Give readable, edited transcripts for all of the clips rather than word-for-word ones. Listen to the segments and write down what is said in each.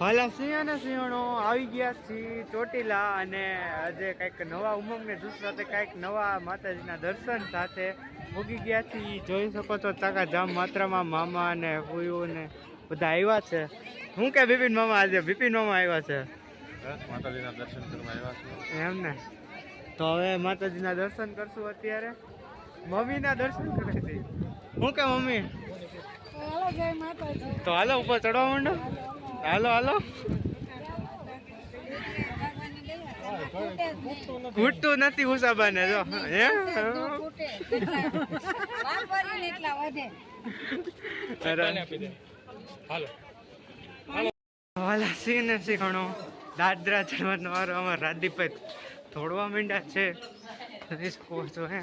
હાલા સિંહ અને સિંહણો આવી ગયા છીએ ચોટીલા અને આજે કંઈક નવા ઉમંગ ને જુસ્સા સાથે કંઈક નવા માતાજીના દર્શન સાથે ઉગી ગયા છીએ. જોઈ શકો છો ચાકા જામ માત્રામાં મામા ને ફૂયું ને બધા આવ્યા છે. હું કે બિપિન મામા આજે બિપિન મામા આવ્યા છે માતાજીના દર્શન કરવા આવ્યા છે એમ ને. તો હવે માતાજીના દર્શન કરશું અત્યારે. મમ્મીના દર્શન કરે છે. હું કે મમ્મી તો હાલો ઉપર ચડવા માંડો. હાલો હાલો ખૂટતું નથી ઉસાબાને જો હે વાલા સી ને શીખણો દાદરા ચડવાનો વારો અમારા રાદીભાઈ થોડવા માંડ્યા છે. છો હે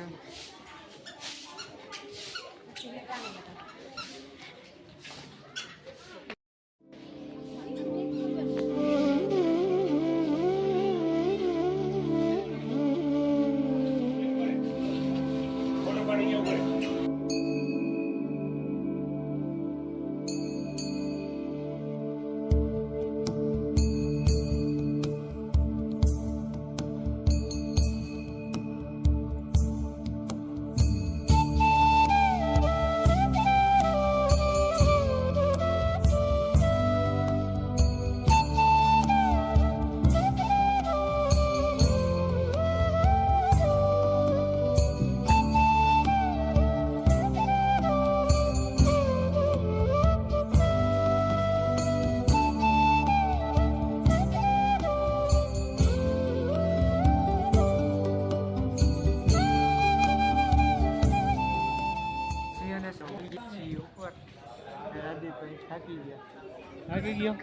થાકી ગયો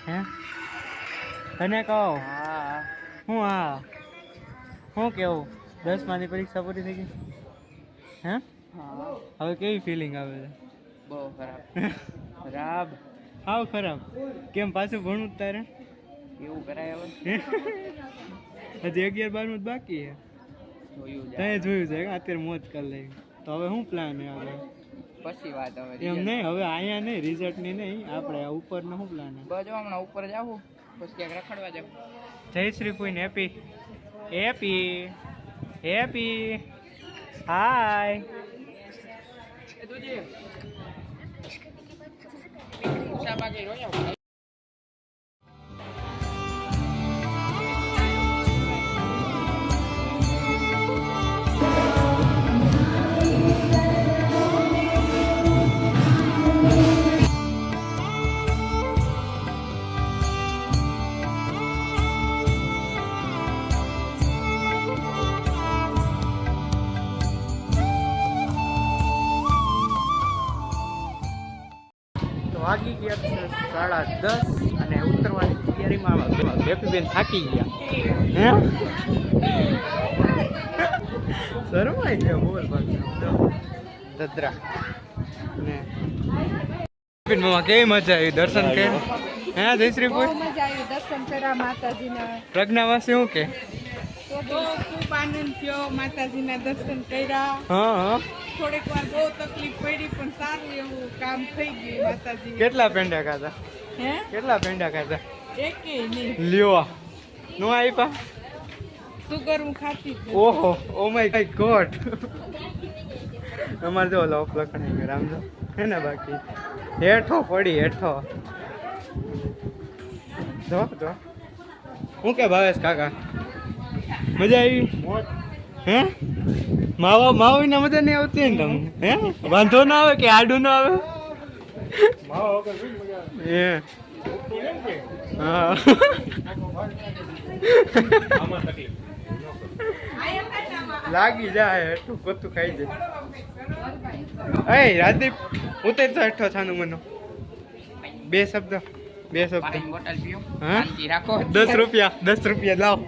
હે તને કહો હા હું હા શું કેવું 10માની પરીક્ષા પૂરી થઈ ગઈ હે હવે કેવી ફિલિંગ આવે છે? બહુ ખરાબ ખરાબ હાવ ખરાબ કેમ પાછું ભણવું તારે એવું કરાય હવે હજી 11-12 બાકી છે. જોયું છે અત્યારે મોજ કરી લઈ. તો હવે શું પ્લાન છે આગળ? પછી વાત હવે એમ નહીં હવે અહીંયા નહીં રિઝલ્ટ ની નહીં આપણે ઉપર નો શું પ્લાન છે? બસ હમણાં ઉપર જાવું પછી ક્યાંક રખડવા જાવ. જય શ્રી કુઈન હેપી હેપી હેપી હાય વાગી ગયા છે 10:30 અને ઉતરવાની તૈયારીમાં બેપીબેન થાકી ગયા હે શરમાઈ ગયા બોલ દદરા ને બેપીબેન મામા કેવી મજા આવી દર્શન કે હે જયશ્રીપુર મજા આવી દર્શન કર્યા માતાજીના. પ્રજ્ઞાવાસી શું કે ખૂબ આનંદ થયો માતાજીના દર્શન કર્યા. હા થોડીક વાર બહુ તકલીફ પડી પણ સારું એવું કામ થઈ ગયું માતાજી. કેટલા પેંડા ખાધા હે કેટલા પેંડા ખાધા એકેય નહીં લ્યો નો આપ્યા સુગર હું ખાતી જ નથી. ઓહો ઓ માય ગોડ અમારે જો લોક લખણી ગયો રામજો હે ને બાકી હેઠો પડી હેઠો જો જો હું કે ભાવેશ કાકા મજા આવી હે માવીને મજા નહીં આવતી ને તમને હે વાંધો ના આવે કે આડું ના આવે એ હા લાગી જાય એટલું ગતું ખાઈ જાય. એ રાજદીપ ઉતર તો હેઠો છાનું મનો બે શબ્દ પાણી બોટલ પીઓ હા શાંતિ રાખો. 10 રૂપિયા લાવ.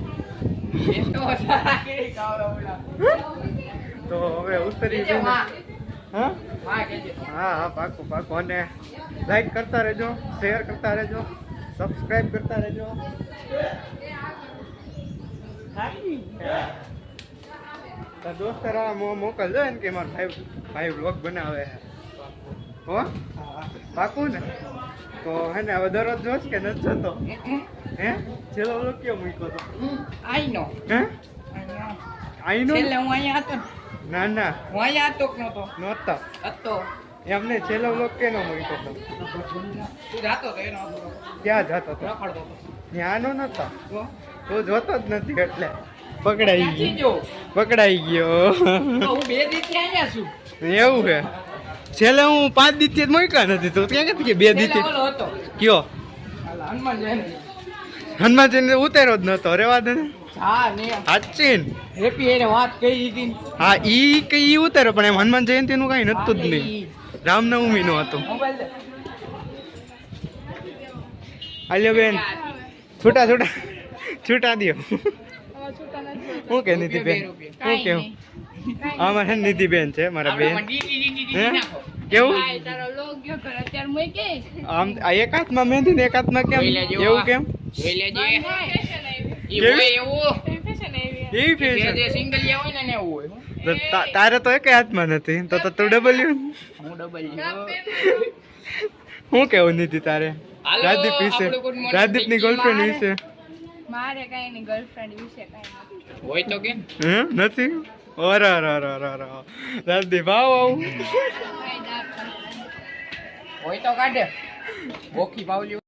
તો હવે ઉતરી હા હા પાકું અને લાઈક કરતા રહેજો શેર કરતા રહેજો સબસ્ક્રાઇબ કરતા રહેજો. દોસ્ત મોકલજો ને કે મારા ભાઈ વ્લોગ બનાવે હો પાકું ને તો હે ને હવે દરરોજ જોશ કે નથી જતો હે છેલ્લો વ્લોગ કેવો મૂક્યો તો આઈ નો હે આઈનો છેલ્લે હું અહીંયા હતો ને. ના ના હું અહીંયા હતો કે નહોતો નહોતો હતો એમને છેલ્લો વ્લોગ કેનો મૂક્યો તો તું જાતો તો એનો હતો. ક્યાં જતો તો રખડતો હતો. ત્યાંનો નતો તો તું જોતો જ નથી એટલે પકડાઈ ક્યાંથી ગયો જો? પકડાઈ ગયો તો હું 2 દિવસથી અહીંયા છું એવું છે છેલ્લે હું 5 દિવસથી જ મૂક્યા નથી તો ક્યાં કે 2 છેલ્લે દિવસથી ઓલો હતો કયો હાલ હનુમાન જયંતિ. હનુમાનજીને ઉતાર્યો જ નતો રેવા દે ને હા ને સાચી ને હેપી એને વાત કરી હતી ને. હા ઈ ઉતાર્યો પણ એમ હનુમાન જયંતિ નું કઈ નતું જ નહીં રામનવમી નું હતું મોબાઈલ દે. આલ્યો બેન છૂટા છૂટા છૂટા દ્યો હવે છૂટા નથી હું કે નિધિ બેન હું કેવું આમાં છે ને નિધિ બેન છે મારા બેન આપણામાં ડી ડી ડી ડી હે નાખો. કેવું ભાઈ તારો લોગ ગયો ઘર અત્યારે મૂકે આમ આ એક હાથમાં મહેંદી ને એક હાથમાં કેમ જોઈ લેજો. એવું કેમ જોઈ લેજે. ફેશન આવી ઈ હોય એવું. ફેશન આવી એવી જે ફેશન જે સિંગલ યા હોય ને એવું હોય. તો તારે તો એક હાથમાં નથી તો તું ડબલ્યુ હું ડબલ હું કેવું નિધિ તારે હાલો, રાજદીપ વિશે આપણું good morning. રાજદીપની ગર્લફ્રેન્ડ વિશે મારે કઈ નહીં ગર્લફ્રેન્ડ વિશે કઈ નથી હોય તો કે હે નથી અરે અરે અરે અરે અરે રાજદીપ આવ આવ હોય તો કાઢે બોખી પાવલી